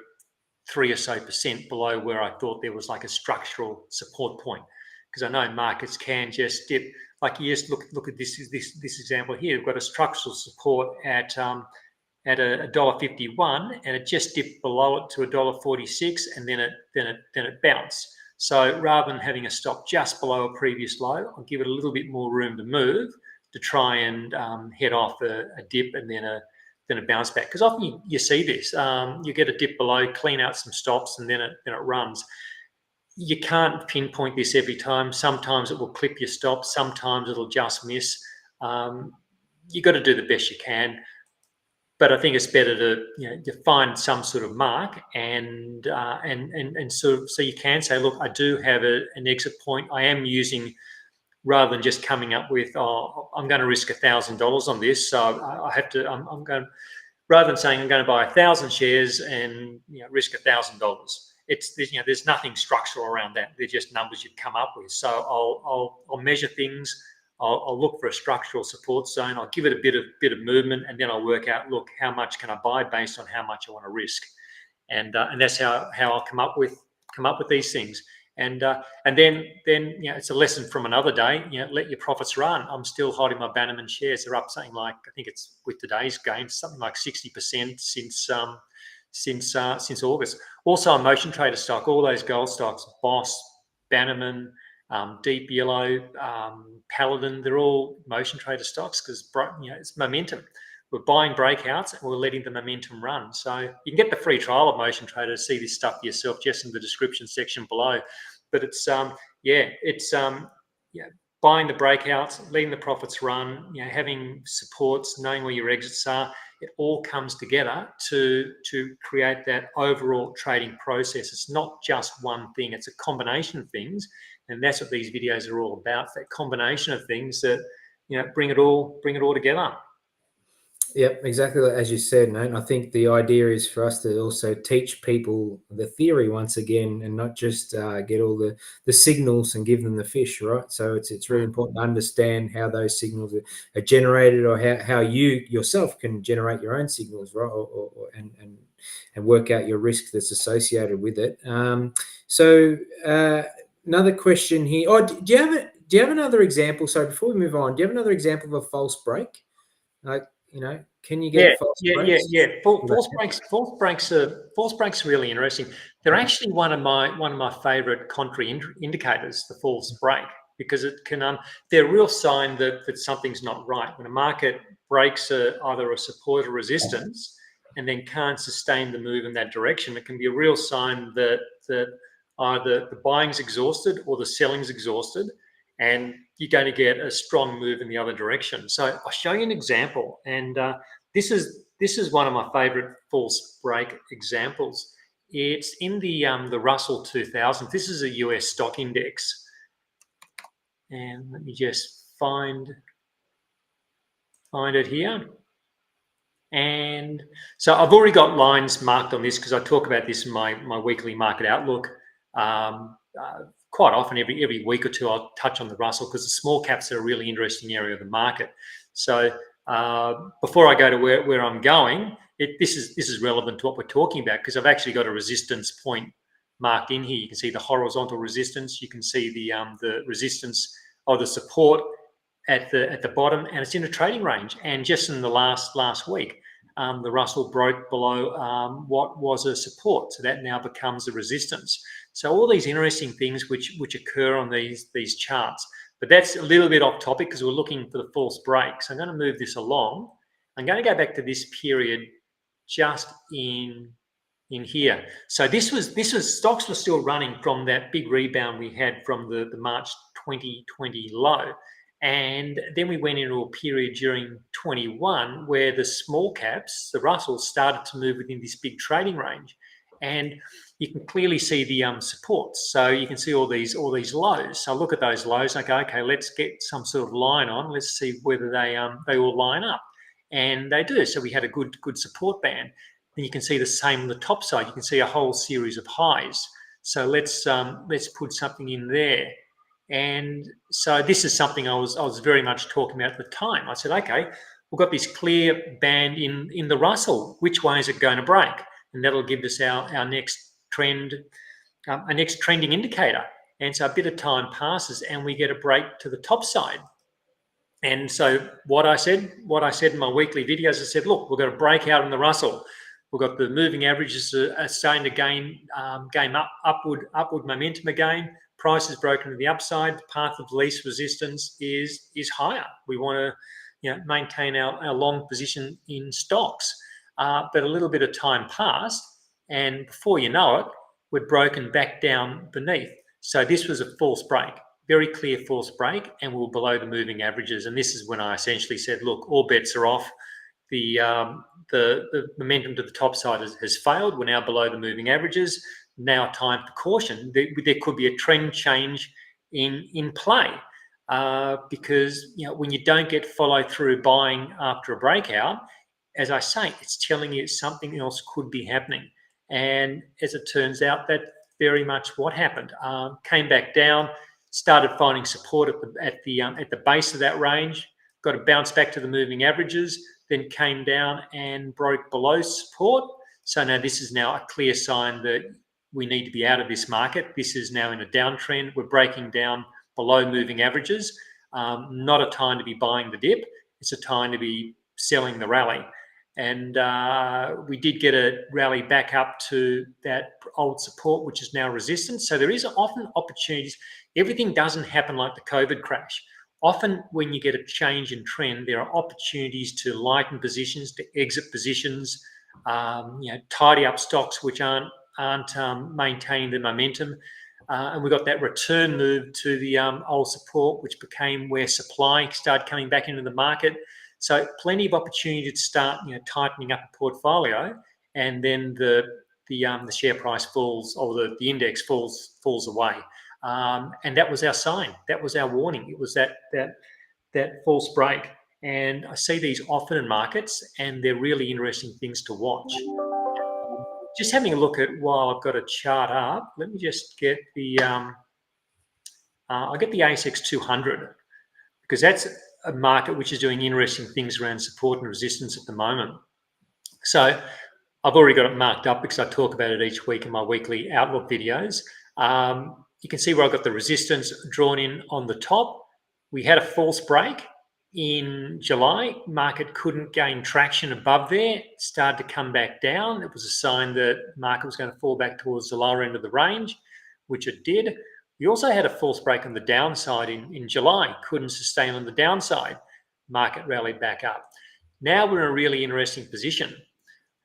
3 or so percent below where I thought there was like a structural support point. Because I know markets can just dip. Like you just look at this example here. We've got a structural support at $1.51, and it just dipped below it to $1.46, and then it bounced. So rather than having a stop just below a previous low, I'll give it a little bit more room to move to try and head off a dip and then a bounce back. Because often you see this, you get a dip below, clean out some stops, and then it runs. You can't pinpoint this every time. Sometimes it will clip your stop. Sometimes it'll just miss. You got to do the best you can. But I think it's better to find some sort of mark and so you can say, look, I do have an exit point. I am using, rather than just coming up with, I'm going to risk $1,000 on this, so I have to. I'm going, rather than saying I'm going to buy 1,000 shares and risk $1,000. There's nothing structural around that. They're just numbers you've come up with. So I'll measure things. I'll look for a structural support zone. I'll give it a bit of movement, and then I'll work out, look, how much can I buy based on how much I want to risk, and that's how I'll come up with these things. And then it's a lesson from another day. Let your profits run. I'm still holding my Bannerman shares. They're up something like, I think it's with today's gains, something like 60% since August. Also, a motion trader stock, all those gold stocks, Boss, Bannerman, Deep Yellow, Paladin, they're all motion trader stocks because it's momentum. We're buying breakouts and we're letting the momentum run. So you can get the free trial of motion trader to see this stuff for yourself just in the description section below. But it's buying the breakouts, letting the profits run, having supports, knowing where your exits are. It all comes together to create that overall trading process. It's not just one thing; it's a combination of things, and that's what these videos are all about. That combination of things that bring it all together. Yep, exactly as you said, mate. I think the idea is for us to also teach people the theory once again, and not just get all the signals and give them the fish, right? So it's really important to understand how those signals are generated, or how you yourself can generate your own signals, right? And work out your risk that's associated with it. So another question here. Oh, do you have another example? So before we move on, do you have another example of a false break? Like, can you get false breaks? False breaks are really interesting. They're actually one of my favourite contrary indicators, the false break, because it can they're a real sign that something's not right. When a market breaks either a support or resistance and then can't sustain the move in that direction, it can be a real sign that either the buying's exhausted or the selling's exhausted, and you're going to get a strong move in the other direction. So I'll show you an example, and this is one of my favorite false break examples. It's in the Russell 2000. This is a US stock index, and let me just find it here. And so I've already got lines marked on this because I talk about this in my weekly market outlook. Quite often, every week or two, I'll touch on the Russell because the small caps are a really interesting area of the market. So before I go to where I'm going, this is relevant to what we're talking about, because I've actually got a resistance point marked in here. You can see the horizontal resistance. You can see the resistance or the support at the bottom, and it's in a trading range. And just in the last week, the Russell broke below what was a support, so that now becomes a resistance. So all these interesting things which occur on these charts. But that's a little bit off topic because we're looking for the false break. So I'm going to move this along. I'm going to go back to this period just in here. So this was stocks were still running from that big rebound we had from the March 2020 low. And then we went into a period during 21 where the small caps, the Russell, started to move within this big trading range. And you can clearly see the supports. So you can see all these lows. So I look at those lows and I go, okay, let's get some sort of line on. Let's see whether they all line up. And they do. So we had a good support band. Then you can see the same on the top side. You can see a whole series of highs. So let's put something in there. And so this is something I was very much talking about at the time. I said, okay, we've got this clear band in the Russell. Which way is it going to break? And that'll give us our next trend, a next trending indicator. And so a bit of time passes and we get a break to the top side. And so what I said in my weekly videos, I said, look, we've got a breakout in the Russell. We've got the moving averages are starting to gain upward momentum again. Price is broken to the upside. The path of least resistance is higher. We want to maintain our long position in stocks. But a little bit of time passed, and before you know it, we'd broken back down beneath. So this was a false break, very clear false break, and we were below the moving averages. And this is when I essentially said, look, all bets are off. The momentum to the top side has failed. We're now below the moving averages. Now time for caution. There could be a trend change in play because when you don't get follow through buying after a breakout, as I say, it's telling you something else could be happening. And as it turns out, that's very much what happened. Came back down, started finding support at the base of that range, got a bounce back to the moving averages, then came down and broke below support. So now this is now a clear sign that we need to be out of this market. This is now in a downtrend. We're breaking down below moving averages. Not a time to be buying the dip. It's a time to be selling the rally. And we did get a rally back up to that old support, which is now resistance. So there is often opportunities. Everything doesn't happen like the COVID crash. Often when you get a change in trend, there are opportunities to lighten positions, to exit positions, tidy up stocks which aren't maintaining the momentum. And we got that return move to the old support, which became where supply started coming back into the market. So plenty of opportunity to start, tightening up a portfolio, and then the share price falls, or the index falls away. And that was our sign. That was our warning. It was that false break. And I see these often in markets, and they're really interesting things to watch. Just having a look at, while I've got a chart up, let me just get the, I'll get the ASX 200, because that's a market which is doing interesting things around support and resistance at the moment. So I've already got it marked up because I talk about it each week in my weekly outlook videos. You can see where I've got the resistance drawn in on the top. We had a false break in July. Market couldn't gain traction above there. It started to come back down. It was a sign that market was going to fall back towards the lower end of the range, which it did. We also had a false break on the downside in July. Couldn't sustain on the downside. Market rallied back up. Now we're in a really interesting position.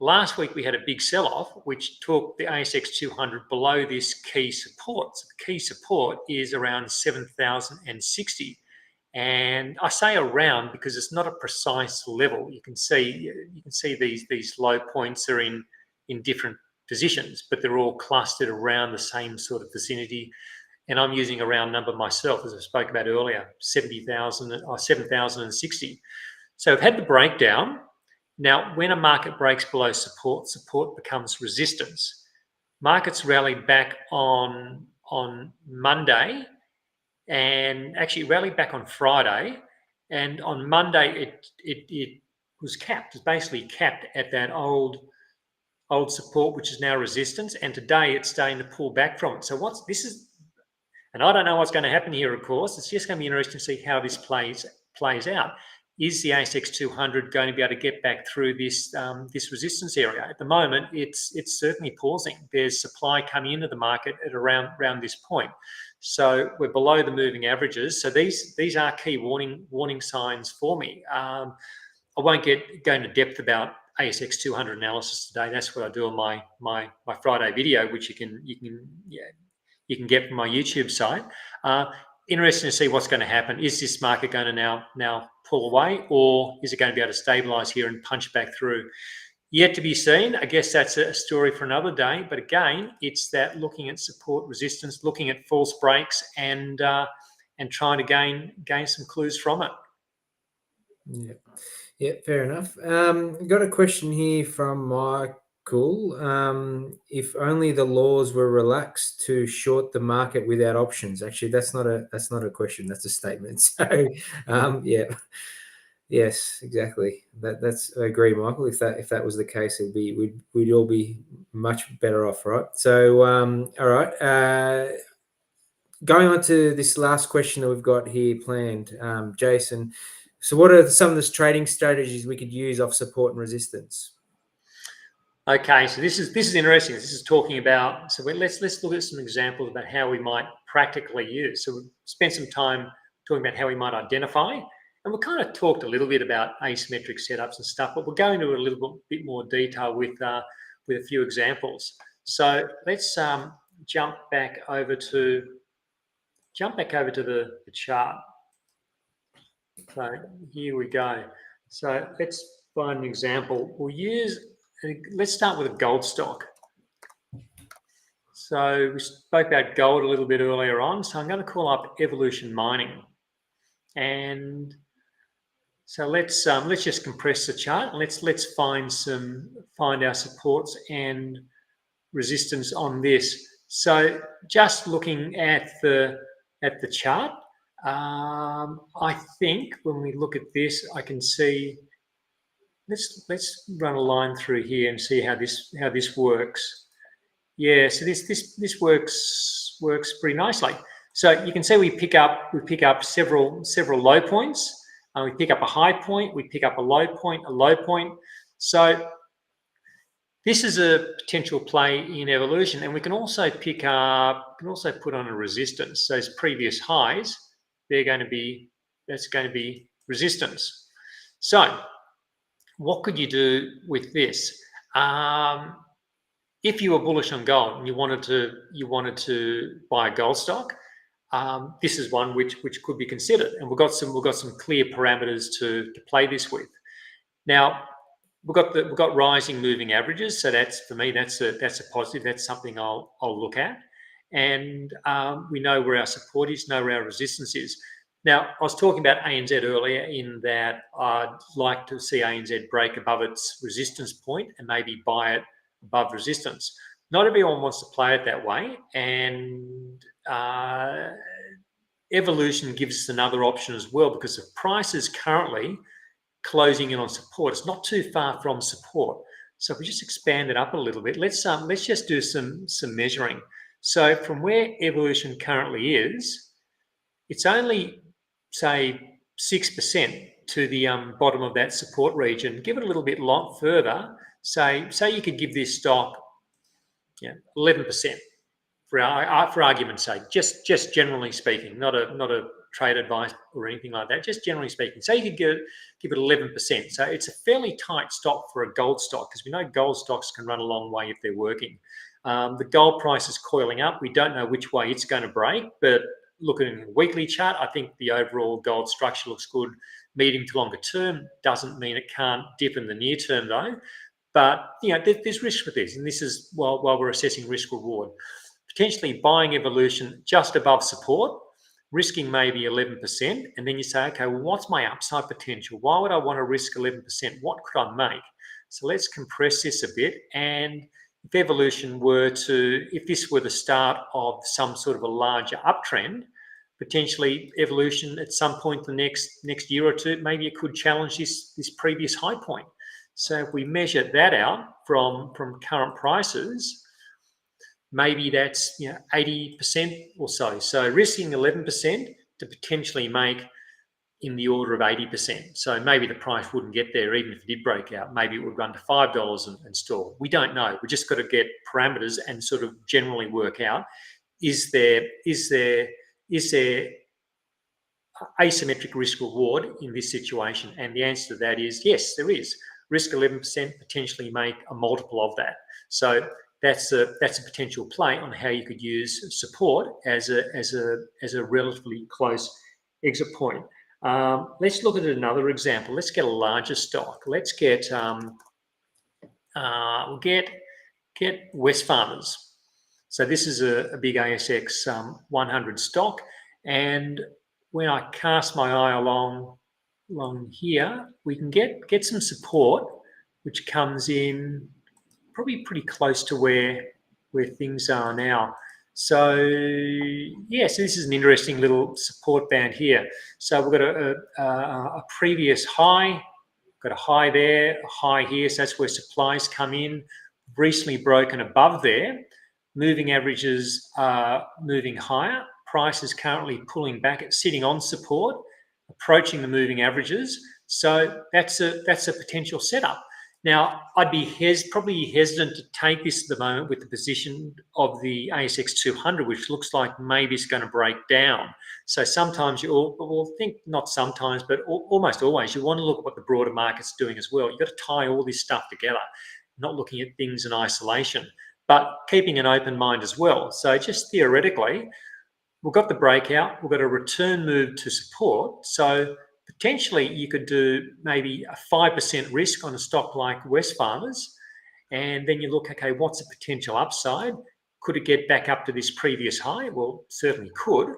Last week, we had a big sell-off, which took the ASX 200 below this key support. So the key support is around 7,060. And I say around because it's not a precise level. You can see these low points are in different positions, but they're all clustered around the same sort of vicinity. And I'm using a round number myself, as I spoke about earlier, 70,000 or 7,060. So I've had the breakdown. Now, when a market breaks below support, support becomes resistance. Markets rallied back on Monday, and actually rallied back on Friday. And on Monday, it was capped. It's basically capped at that old support, which is now resistance. And today, it's starting to pull back from it. So and I don't know what's going to happen here, of course. It's just going to be interesting to see how this plays out. Is the ASX 200 going to be able to get back through this resistance area? At the moment, it's certainly pausing. There's supply coming into the market at around this point. So we're below the moving averages. So these are key warning signs for me. I won't go into depth about ASX 200 analysis today. That's what I do on my Friday video, which you can get from my YouTube site. Interesting to see what's going to happen. Is this market going to now pull away, or is it going to be able to stabilize here and punch back through? Yet to be seen. I guess that's a story for another day. But again, it's that looking at support, resistance, looking at false breaks, and trying to gain some clues from it. Yeah, fair enough. Got a question here from Michael. If only the laws were relaxed to short the market without options. Actually, that's not a question. That's a statement. So, yeah. Yes, exactly. That's I agree, Michael. If that was the case, we'd all be much better off, right? So, all right. Going on to this last question that we've got here planned, Jason. So, what are some of the trading strategies we could use off support and resistance? Okay, so this is interesting. This is talking about. So let's look at some examples about how we might practically use. So we spent some time talking about how we might identify. And we kind of talked a little bit about asymmetric setups and stuff, but we'll go into a little bit more detail with a few examples. So let's jump back over to the chart. So here we go. So let's find an example. Let's start with a gold stock. So we spoke about gold a little bit earlier on. So I'm going to call up Evolution Mining, and so let's just compress the chart and let's find our supports and resistance on this. So just looking at the chart, I think when we look at this, I can see. Let's run a line through here and see how this works. Yeah, so this works pretty nicely. So you can see we pick up several low points. We pick up a high point, we pick up a low point. So this is a potential play in evolution, and we can also put on a resistance. Those previous highs, that's going to be resistance. So what could you do with this? If you were bullish on gold and you wanted to buy a gold stock, this is one which could be considered, and we've got some clear parameters to play this with. Now we've got rising moving averages, so that's for me that's a positive. That's something I'll look at, and we know where our support is, know where our resistance is. Now, I was talking about ANZ earlier in that I'd like to see ANZ break above its resistance point and maybe buy it above resistance. Not everyone wants to play it that way, and evolution gives us another option as well, because the price is currently closing in on support. It's not too far from support. So if we just expand it up a little bit, let's just do some measuring. So from where evolution currently is, it's only, say, 6% to the bottom of that support region. Give it a little bit further. Say you could give this stock 11%. For argument's sake, just generally speaking, not a trade advice or anything like that, just generally speaking. So you could give it 11%. So it's a fairly tight stock for a gold stock, because we know gold stocks can run a long way if they're working. The gold price is coiling up. We don't know which way it's going to break, but looking at the weekly chart, I think the overall gold structure looks good. Medium to longer term doesn't mean it can't dip in the near term though. But there's risk with this, and this is while we're assessing risk reward. Potentially buying evolution just above support, risking maybe 11%, and then you say, okay, well, what's my upside potential? Why would I want to risk 11%? What could I make? So let's compress this a bit. And if evolution if this were the start of some sort of a larger uptrend, potentially evolution at some point the next year or two, maybe it could challenge this previous high point. So if we measure that out from current prices, maybe that's 80% or so. So risking 11% to potentially make in the order of 80%. So maybe the price wouldn't get there even if it did break out. Maybe it would run to $5 and stall. We don't know. We just got to get parameters and sort of generally work out, is there asymmetric risk reward in this situation? And the answer to that is yes, there is. Risk 11%, potentially make a multiple of that. So that's a potential play on how you could use support as a relatively close exit point. Let's look at another example. Let's get a larger stock. Let's get Wesfarmers. So this is a big ASX 100 stock, and when I cast my eye along here, we can get some support, which comes in probably pretty close to where things are now. So this is an interesting little support band here. So we've got a previous high, got a high there, a high here. So that's where supplies come in. Recently broken above there. Moving averages are moving higher. Price is currently pulling back. It's sitting on support, approaching the moving averages. So that's a potential setup. Now, I'd be probably hesitant to take this at the moment with the position of the ASX 200, which looks like maybe it's going to break down. So sometimes not sometimes, but almost always, you want to look at what the broader market's doing as well. You've got to tie all this stuff together, not looking at things in isolation, but keeping an open mind as well. So just theoretically, we've got the breakout, we've got a return move to support. So potentially you could do maybe a 5% risk on a stock like Wesfarmers, and then you look, okay, what's the potential upside? Could it get back up to this previous high? Well, certainly could.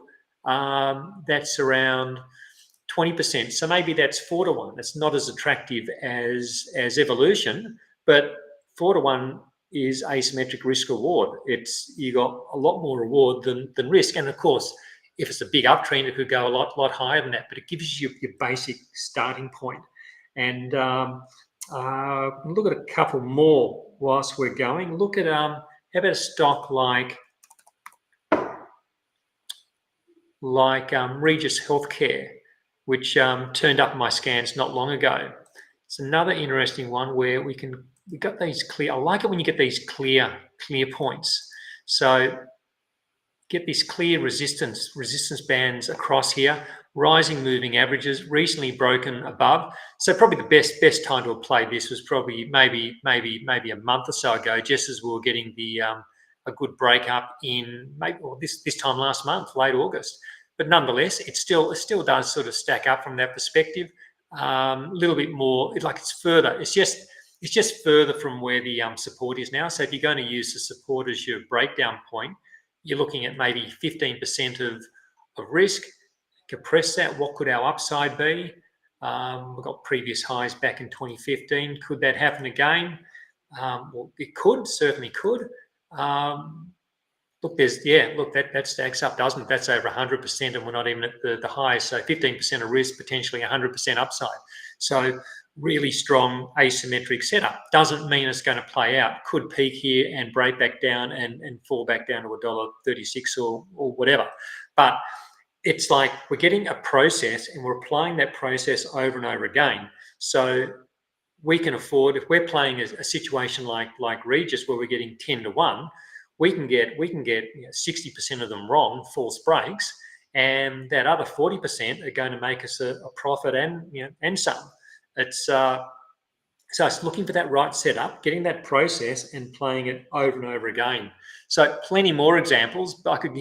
That's around 20%. So maybe that's 4 to 1. That's not as attractive as evolution, but 4 to 1 is asymmetric risk reward. You got a lot more reward than risk. And of course, if it's a big uptrend, it could go a lot higher than that, but it gives you your basic starting point. And look at a couple more whilst we're going. Look at how about a stock like Regis Healthcare, which turned up in my scans not long ago. It's another interesting one where we got these clear. I like it when you get these clear points. So get these clear resistance bands across here, rising moving averages, recently broken above. So probably the best time to apply this was probably maybe a month or so ago, just as we were getting a good break up in this time last month, late August. But nonetheless, it still does sort of stack up from that perspective. A little bit more, it's further. It's just further from where the support is now. So if you're going to use the support as your breakdown point, you're looking at maybe 15% of risk, compress that, what could our upside be? We've got previous highs back in 2015. Could that happen again? Well, it could, certainly could. Look, that stacks up, doesn't it? That's over 100%, and we're not even at the highest. So 15% of risk, potentially 100% upside. So really strong asymmetric setup. Doesn't mean it's going to play out. Could peak here and break back down and fall back down to $1.36 or whatever. But it's like we're getting a process and we're applying that process over and over again. So we can afford, if we're playing a situation like Regis where we're getting 10 to 1, we can get 60% of them wrong, false breaks, and that other 40% are going to make us a profit and some. So it's looking for that right setup, getting that process and playing it over and over again. So plenty more examples. I could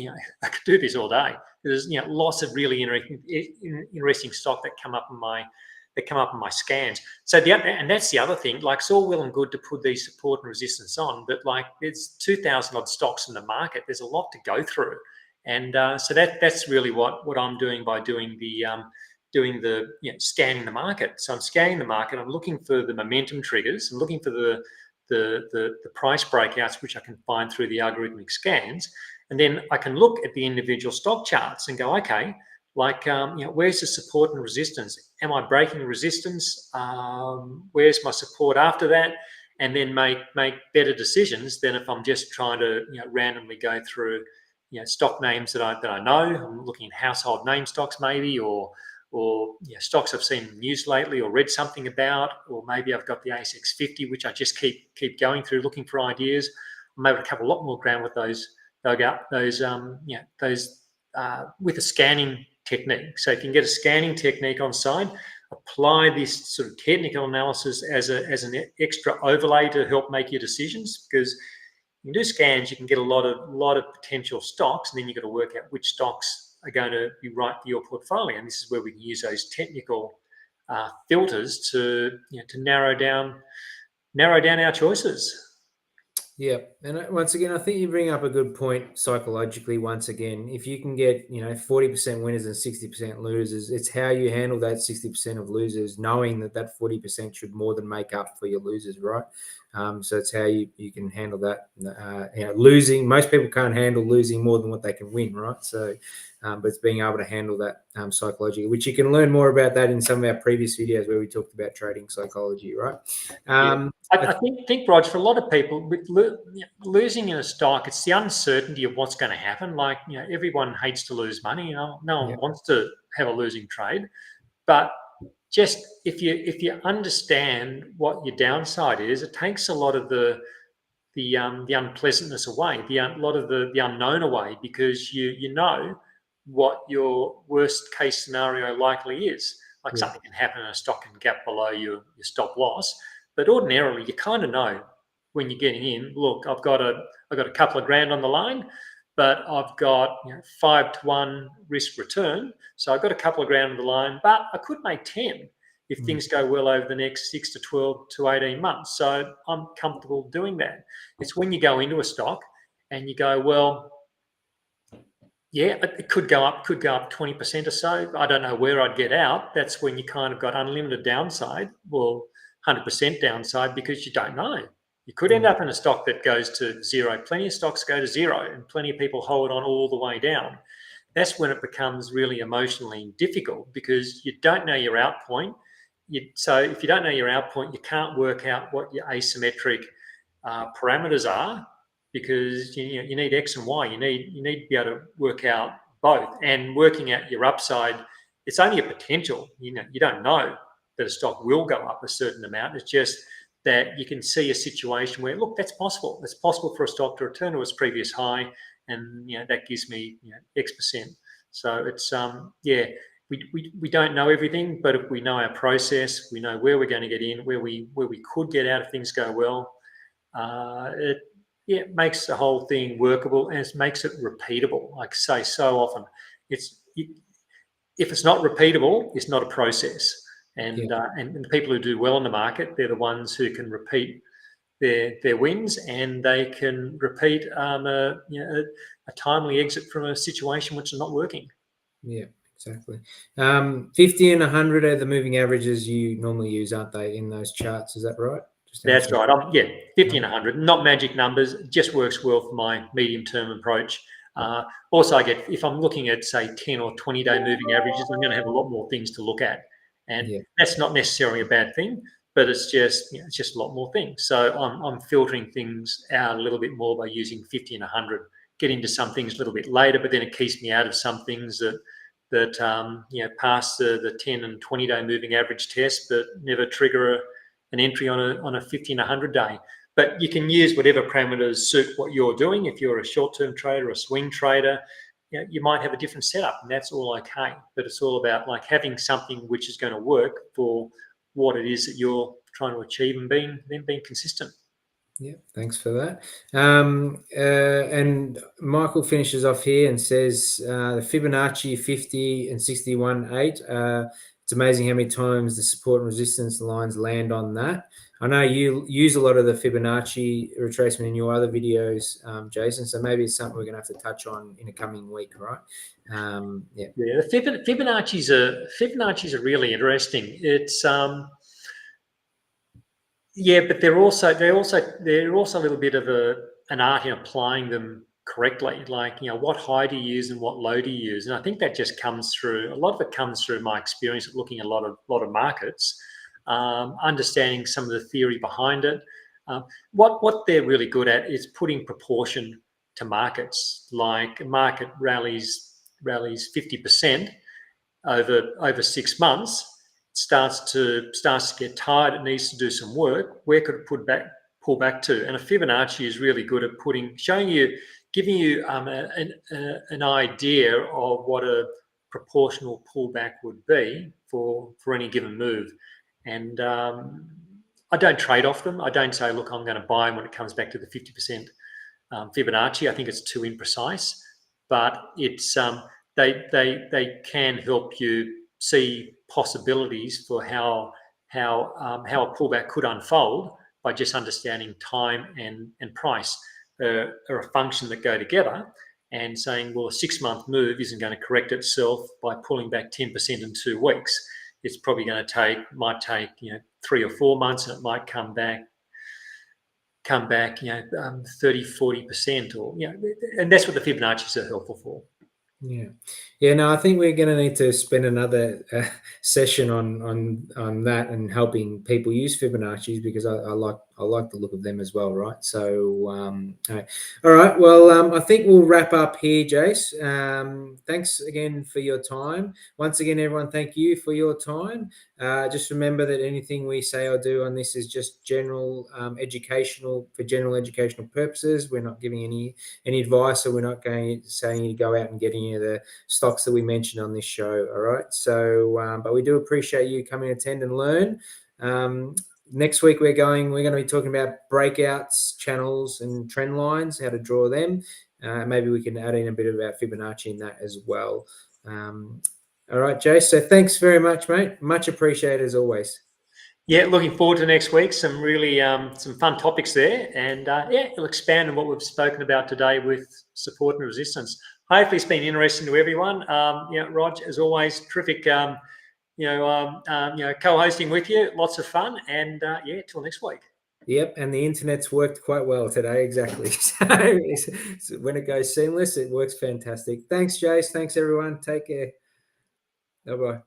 do this all day. There's lots of really interesting stock that come up in my scans. So and that's the other thing. Like, it's all well and good to put these support and resistance on, but like there's 2,000 odd stocks in the market. There's a lot to go through, and so that's really what I'm doing by doing the scanning the market. So I'm scanning the market. I'm looking for the momentum triggers. I'm looking for the price breakouts, which I can find through the algorithmic scans, and then I can look at the individual stock charts and go, okay, like where's the support and resistance? Am I breaking resistance? Where's my support after that? And then make better decisions than if I'm just trying to randomly go through stock names that I know. I'm looking at household name stocks maybe, or stocks I've seen in the news lately or read something about, or maybe I've got the ASX 50, which I just keep going through looking for ideas. I'm able to cover a lot more ground with those with a scanning technique. So if you can get a scanning technique on side, apply this sort of technical analysis as an extra overlay to help make your decisions, because you can do scans, you can get a lot of potential stocks, and then you've got to work out which stocks are going to be right for your portfolio. And this is where we can use those technical filters to narrow down our choices. Yeah, and once again, I think you bring up a good point psychologically. Once again, if you can get 40% winners and 60% losers, it's how you handle that 60% of losers, knowing that 40% should more than make up for your losers, right? So it's how you can handle that. Losing, most people can't handle losing more than what they can win, right? So, but it's being able to handle that psychologically, which you can learn more about that in some of our previous videos where we talked about trading psychology, right? I think, Rog, for a lot of people, with losing in a stock, it's the uncertainty of what's going to happen. Like, everyone hates to lose money. No one wants to have a losing trade. But just if you understand what your downside is, it takes a lot of the unpleasantness away, a lot of the unknown away, because you know what your worst case scenario likely is. Like, something can happen in a stock and gap below your stop loss. But ordinarily, you kind of know when you're getting in. Look, I've got a couple of grand on the line, but I've got 5 to 1 risk return. So I've got a couple of grand on the line, but I could make 10 if things go well over the next 6 to 12 to 18 months. So I'm comfortable doing that. It's when you go into a stock and you go, well, yeah, it could go up 20% or so. I don't know where I'd get out. That's when you kind of got unlimited downside. Well, 100% downside, because you don't know. You could end up in a stock that goes to zero. Plenty of stocks go to zero, and plenty of people hold on all the way down. That's when it becomes really emotionally difficult, because you don't know your out point. So if you don't know your out point, you can't work out what your asymmetric parameters are, because you need X and Y. You need to be able to work out both. And working out your upside, it's only a potential. You don't know that a stock will go up a certain amount. It's just that you can see a situation where, look, that's possible. It's possible for a stock to return to its previous high, and that gives me X percent. So it's we don't know everything, but if we know our process, we know where we're going to get in, where we could get out if things go well. It makes the whole thing workable, and it makes it repeatable. Like I say so often, if it's not repeatable, it's not a process. And the people who do well in the market, they're the ones who can repeat their wins, and they can repeat a timely exit from a situation which is not working. Yeah, Exactly. 50 and 100 are the moving averages you normally use, aren't they, in those charts? Is that right? That's right. Yeah, 50 and 100, not magic numbers. It just works well for my medium-term approach. Also, I get, if I'm looking at, say, 10 or 20-day moving averages, I'm going to have a lot more things to look at. And that's not necessarily a bad thing, but it's just, it's just a lot more things. So I'm filtering things out a little bit more by using 50 and 100, get into some things a little bit later, but then it keeps me out of some things that pass the 10 and 20-day moving average test, but never trigger an entry on a 50 and 100 day. But you can use whatever parameters suit what you're doing. If you're a short-term trader, a swing trader, you might have a different setup, and that's all okay. But it's all about like having something which is going to work for what it is that you're trying to achieve, and being consistent. Yeah, thanks for that. And Michael finishes off here and says the Fibonacci 50 and 61.8. It's amazing how many times the support and resistance lines land on that. I know you use a lot of the Fibonacci retracement in your other videos, Jason, so maybe it's something we're going to have to touch on in a coming week, right? The Fibonacci's are really interesting. It's but they're also a little bit of an art in applying them correctly. Like, what high do you use and what low do you use? And I think that just comes through, a lot of it comes through my experience of looking at a lot of markets, understanding some of the theory behind it. What they're really good at is putting proportion to markets. Like a market rallies 50% over 6 months, starts to get tired, it needs to do some work. Where could it pull back to? And a Fibonacci is really good at giving you an idea of what a proportional pullback would be for any given move. And I don't trade off them. I don't say, look, I'm going to buy them when it comes back to the 50% Fibonacci. I think it's too imprecise, but it's they can help you see possibilities for how a pullback could unfold by just understanding time and price are a function that go together, and saying, well, a 6-month move isn't going to correct itself by pulling back 10% in 2 weeks. It's probably going to might take 3 or 4 months, and it might come back 30, 40%, or and that's what the Fibonacci's are helpful for. No, I think we're going to need to spend another session on that and helping people use Fibonacci's, because I like the look of them as well, right? So, all right. Well, I think we'll wrap up here, Jace. Thanks again for your time. Once again, everyone, thank you for your time. Just remember that anything we say or do on this is just general educational purposes. We're not giving any advice, or we're not saying you go out and get any of the stocks that we mentioned on this show. All right. So, but we do appreciate you coming, attend, and learn. Next week we're going to be talking about breakouts, channels, and trend lines, how to draw them. Maybe we can add in a bit about Fibonacci in that as well. All right, Jace. So thanks very much, mate. Much appreciated as always. Yeah, looking forward to next week. Some really some fun topics there, and it'll expand on what we've spoken about today with support and resistance. Hopefully, it's been interesting to everyone. Rog, as always, terrific. Co-hosting with you, lots of fun, and till next week. Yep, and the internet's worked quite well today. Exactly. So when it goes seamless, it works fantastic. Thanks, Jace. Thanks, everyone. Take care. Bye-bye.